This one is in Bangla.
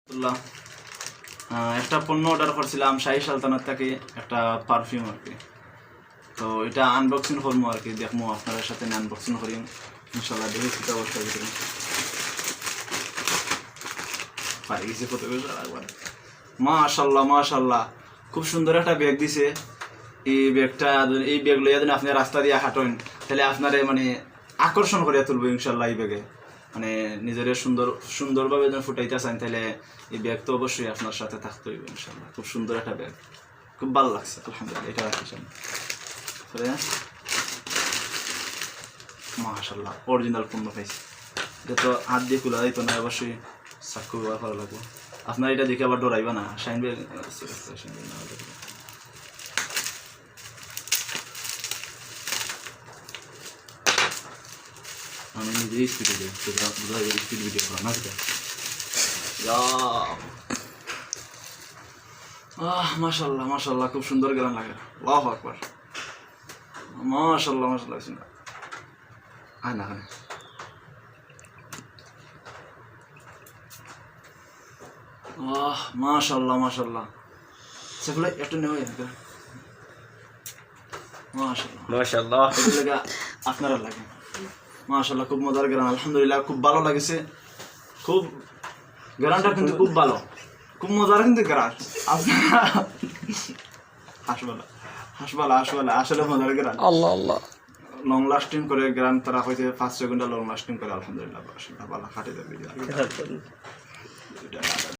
আলহামদুলিল্লাহ, একটা পণ্য অর্ডার করছিলাম শাহী সালতানাত থেকে, একটা পারফিউম আর কি। তো এটা আনবক্সিং করবো আর কি, দেখবো আপনাদের সাথে আনবক্সিং করি ইনশাল্লাহ। দেখি সেটা অবশ্যই ভিতরে পারি গেছে কত একবার। মাশাল্লাহ মাশাল্লাহ, খুব সুন্দর একটা ব্যাগ দিছে। এই ব্যাগটা, এই ব্যাগ লইয়া যদি আপনি রাস্তা দিয়ে হাঁটেন তাহলে আপনারে মানে আকর্ষণ করিয়া তুলবো ইনশাল্লাহ। এই ব্যাগে মানে নিজের সুন্দরভাবে যখন ফুটাইতে চান তাহলে এই ব্যাগ তো অবশ্যই আপনার সাথে থাকতে হইবে ইনশাল্লাহ। খুব সুন্দর একটা ব্যাগ, খুব ভালো লাগছে আলহামদুলিল্লাহ। এটা রাখছি মাশাল্লাহ, অরিজিনাল পণ্য পাইছি। এটা তো হাত দিয়ে খোলা যাইতো না, অবশ্যই চাক্ষু ব্যবহার করা লাগবে। আপনার এটা দেখে আবার ডরাইবা না, শাইন ব্যাগ আমি নিজেই স্পিডে দিই, স্পিড ভিডিও করা না সেটা। মাশাল্লাহ মাশাল্লাহ, খুব সুন্দর গান লাগে। আল্লাহু আকবার, মাশাল্লাহ মাশাল্লাহ। আয় না মাশাল্লাহ মাশাল্লাহ, সেগুলো একটু নেওয়া মাশাল্লাহ মাশাল্লাহ, এগুলো আপনারা লাগে মাশাল্লাহ। খুব মজার গান আলহামদুলিল্লাহ, খুব ভালো লাগেছে। খুব গানটা কিন্তু খুব ভালো, খুব মজার কিন্তু গান। আপনারা হাসবালা হাসবালা হাসবালা, আসলে মজার গান। আল্লাহ আল্লাহ, লং লাস্টিং করে গান, তারা হয়তো 5 সেকেন্ড লং লাস্টিং করে আলহামদুলিল্লাহ। ভালো খাটে যাবে।